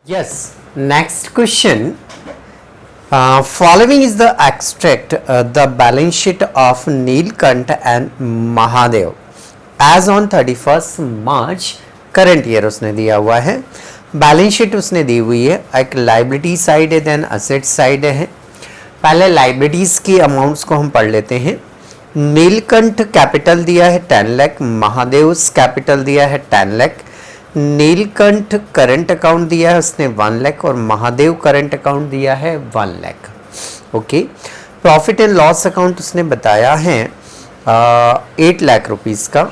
Yes, next question. Following is the extract, the balance sheet of Neelkant and Mahadev as on 31st March current year उसने दिया हुआ है. Balance sheet उसने दी हुई है. एक लाइबिलिटी साइड है, देन असेट साइड है. पहले लाइबिलिटीज की अमाउंट्स को हम पढ़ लेते हैं. नीलकंठ कैपिटल दिया है 10 लाख, महादेव कैपिटल दिया है 10 लाख, नीलकंठ करंट अकाउंट दिया है उसने 1 लाख और महादेव करंट अकाउंट दिया है 1 lakh. Okay, profit and loss account उसने बताया है 8 लाख रुपीस का.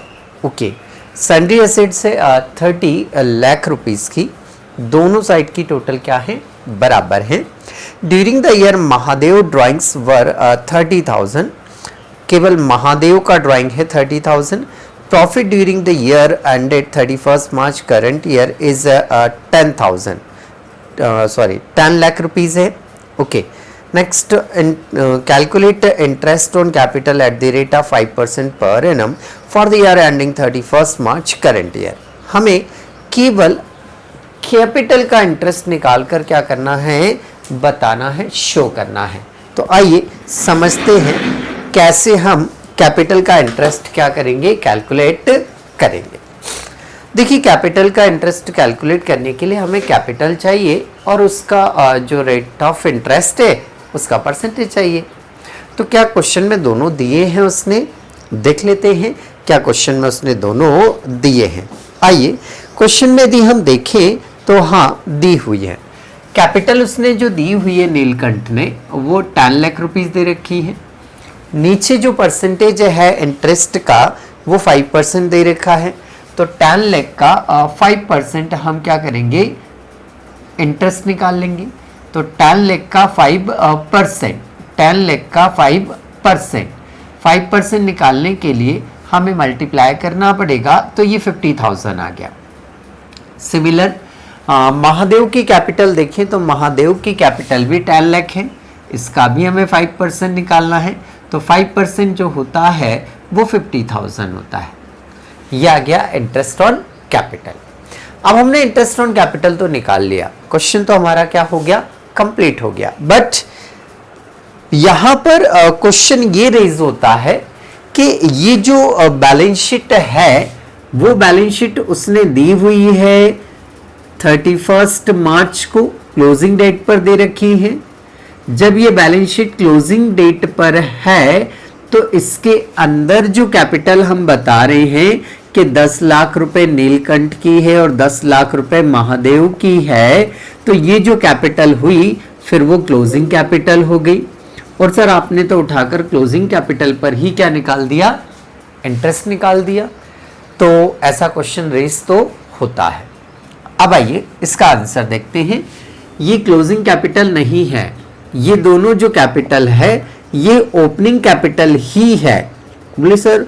ओके, सन्ड्री एसेट से 30 लाख रुपीस की. दोनों साइड की टोटल क्या है, बराबर है. During the year Mahadev drawings were 30,000. केवल महादेव का ड्राइंग है 30,000. Profit during the year ended 31st March current year is 10 lakh rupees है. Okay, next calculate interest on capital at the rate of 5% per annum for the year ending 31st March current year. हमें केवल capital का interest निकाल कर क्या करना है, बताना है, शो करना है. तो आइए समझते हैं कैसे हम कैपिटल का इंटरेस्ट क्या करेंगे, कैलकुलेट करेंगे. देखिए, कैपिटल का इंटरेस्ट कैलकुलेट करने के लिए हमें कैपिटल चाहिए और उसका जो रेट ऑफ इंटरेस्ट है उसका परसेंटेज चाहिए. तो क्या क्वेश्चन में दोनों दिए हैं उसने, देख लेते हैं क्या क्वेश्चन में उसने दोनों दिए हैं. आइए क्वेश्चन में यदि हम देखें तो हाँ दी हुई है. कैपिटल उसने जो दी हुई है नीलकंठ ने वो 10 लाख रुपीस दे रखी है. नीचे जो परसेंटेज है इंटरेस्ट का वो 5% दे रखा है. तो 10 लाख का 5% हम क्या करेंगे, इंटरेस्ट निकाल लेंगे. तो 10 लाख का 5%, 10 लाख का 5% निकालने के लिए हमें मल्टीप्लाई करना पड़ेगा. तो ये 50,000 आ गया. सिमिलर महादेव की कैपिटल देखें तो महादेव की कैपिटल भी 10 लाख है, इसका भी हमें 5% निकालना है. तो 5% जो होता है वो 50,000 होता है. यह आ गया इंटरेस्ट ऑन कैपिटल. अब हमने इंटरेस्ट ऑन कैपिटल तो निकाल लिया, क्वेश्चन तो हमारा क्या हो गया, कंप्लीट हो गया. बट यहां पर क्वेश्चन ये रेज होता है कि ये जो बैलेंस शीट है वो बैलेंस शीट उसने दी हुई है 31st मार्च को क्लोजिंग डेट पर दे रखी है. जब ये बैलेंस शीट क्लोजिंग डेट पर है तो इसके अंदर जो कैपिटल हम बता रहे हैं कि 10 लाख रुपए नीलकंठ की है और 10 लाख रुपए महादेव की है. तो ये जो कैपिटल हुई फिर वो क्लोजिंग कैपिटल हो गई. और सर आपने तो उठाकर क्लोजिंग कैपिटल पर ही क्या निकाल दिया, इंटरेस्ट निकाल दिया. तो ऐसा क्वेश्चन रेस तो होता है. अब आइए इसका आंसर देखते हैं. ये क्लोजिंग कैपिटल नहीं है, ये दोनों जो कैपिटल है ये ओपनिंग कैपिटल ही है. बोले सर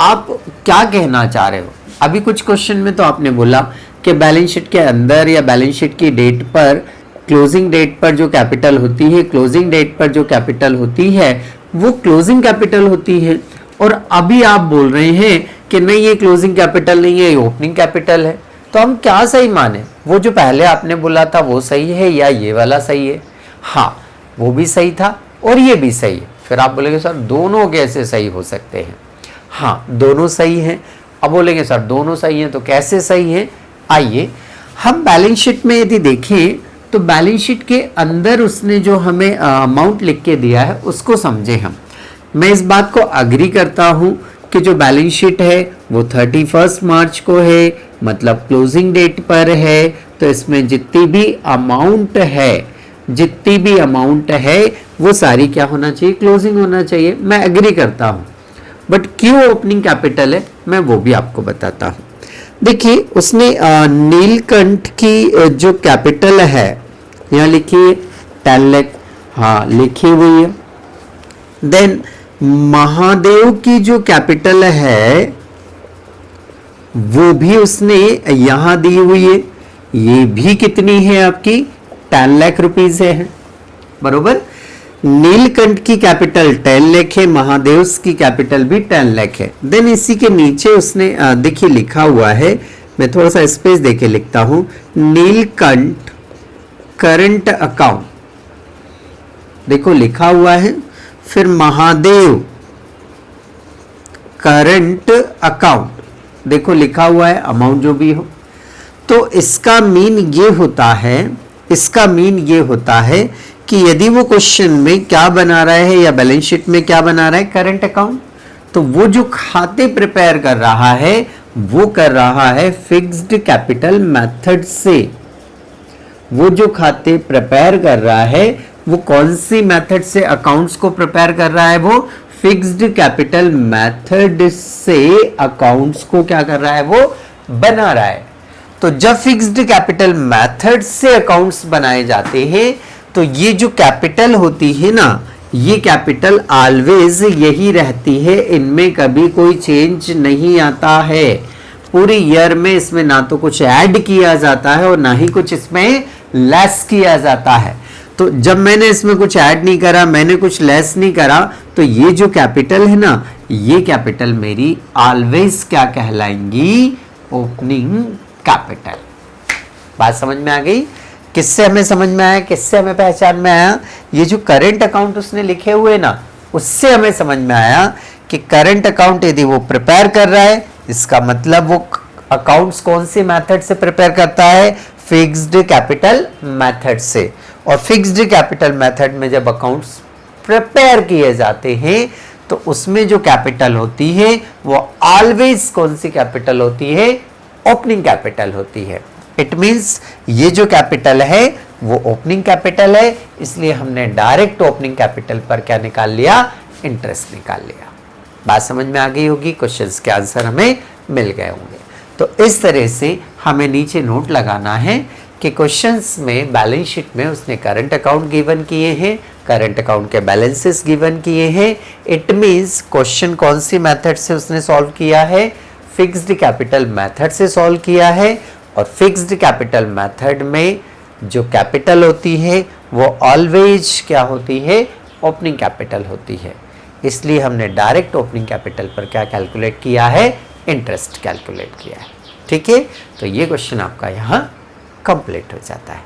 आप क्या कहना चाह रहे हो. अभी कुछ क्वेश्चन में तो आपने बोला कि बैलेंस शीट के अंदर या बैलेंस शीट की डेट पर, क्लोजिंग डेट पर जो कैपिटल होती है, क्लोजिंग डेट पर जो कैपिटल होती है वो क्लोजिंग कैपिटल होती है. और अभी आप बोल रहे हैं कि नहीं ये क्लोजिंग कैपिटल नहीं है, ये ओपनिंग कैपिटल है. तो हम क्या सही माने, वो जो पहले आपने बोला था वो सही है या ये वाला सही है. हाँ, वो भी सही था और ये भी सही है. फिर आप बोलेंगे सर दोनों कैसे सही हो सकते हैं. हाँ, दोनों सही हैं. अब बोलेंगे सर दोनों सही हैं तो कैसे सही हैं. आइए हम बैलेंस शीट में यदि देखें तो बैलेंस शीट के अंदर उसने जो हमें अमाउंट लिख के दिया है उसको समझे हम. मैं इस बात को अग्री करता हूं कि जो बैलेंस शीट है वो 31st मार्च को है, मतलब क्लोजिंग डेट पर है. तो इसमें जितनी भी अमाउंट है वो सारी क्या होना चाहिए, क्लोजिंग होना चाहिए. मैं एग्री करता हूं. बट क्यों ओपनिंग कैपिटल है मैं वो भी आपको बताता हूं. देखिए उसने नीलकंठ की जो कैपिटल है यहाँ लिखिए 10 लाख, हाँ लिखी हुई है. देन महादेव की जो कैपिटल है वो भी उसने यहां दी हुई है. ये भी कितनी है आपकी, 10 लाख रुपीज है, बरोबर. नीलकंठ की कैपिटल 10 लाख है, महादेव की कैपिटल भी 10 लाख है. देन इसी के नीचे उसने देखिए लिखा हुआ है, मैं थोड़ा सा स्पेस देके लिखता हूं, नीलकंठ करंट अकाउंट, देखो लिखा हुआ है, फिर महादेव करंट अकाउंट, देखो लिखा हुआ है अमाउंट जो भी हो। तो इसका मीन ये होता है, इसका मीन ये होता है कि यदि वो क्वेश्चन में क्या बना रहा है या बैलेंस शीट में क्या बना रहा है, करंट अकाउंट, तो वो जो खाते प्रिपेयर कर रहा है वो कर रहा है फिक्स्ड कैपिटल मेथड से। वो जो खाते प्रिपेयर कर रहा है वो कौन सी मेथड से अकाउंट्स को प्रिपेयर कर रहा है, वो फिक्स्ड कैपिटल मेथड से अकाउंट्स को क्या कर रहा है, वो बना रहा है। तो जब फिक्स्ड कैपिटल मेथड से अकाउंट्स बनाए जाते हैं तो ये जो कैपिटल होती है ना, ये कैपिटल ऑलवेज यही रहती है, इनमें कभी कोई चेंज नहीं आता है। पूरी ईयर में इसमें ना तो कुछ ऐड किया जाता है और ना ही कुछ इसमें लेस किया जाता है। तो जब मैंने इसमें कुछ ऐड नहीं करा, मैंने कुछ लेस नहीं करा, तो ये जो कैपिटल है ना, ये कैपिटल मेरी ऑलवेज क्या कहलाएंगी, ओपनिंग कैपिटल। बात समझ में आ गई? किससे हमें समझ में आया, किससे हमें पहचान में आया? ये जो करंट अकाउंट उसने लिखे हुए ना, उससे हमें समझ में आया कि करंट अकाउंट यदि वो प्रिपेयर कर रहा है, इसका मतलब वो अकाउंट्स कौन सी मेथड से प्रिपेयर करता है, फिक्स्ड कैपिटल मेथड से। और फिक्स्ड कैपिटल मेथड में जब अकाउंट्स प्रिपेयर किए जाते हैं तो उसमें जो कैपिटल होती है वो ऑलवेज कौन सी कैपिटल होती है, ओपनिंग कैपिटल होती है। इट मींस ये जो कैपिटल है वो ओपनिंग कैपिटल है, इसलिए हमने डायरेक्ट ओपनिंग कैपिटल पर क्या निकाल लिया, इंटरेस्ट निकाल लिया। बात समझ में आ गई होगी, क्वेश्चंस के आंसर हमें मिल गए होंगे। तो इस तरह से हमें नीचे नोट लगाना है कि क्वेश्चंस में बैलेंस शीट में उसने करंट अकाउंट गिवन किए हैं, करंट अकाउंट के बैलेंसेस गिवन किए हैं। इट मींस क्वेश्चन कौन सी मेथड से उसने सॉल्व किया है, फिक्स्ड कैपिटल मेथड से सॉल्व किया है। और फिक्स्ड कैपिटल मेथड में जो कैपिटल होती है वो ऑलवेज क्या होती है, ओपनिंग कैपिटल होती है। इसलिए हमने डायरेक्ट ओपनिंग कैपिटल पर क्या कैलकुलेट किया है, इंटरेस्ट कैलकुलेट किया है। ठीक है, तो ये क्वेश्चन आपका यहाँ कंप्लीट हो जाता है।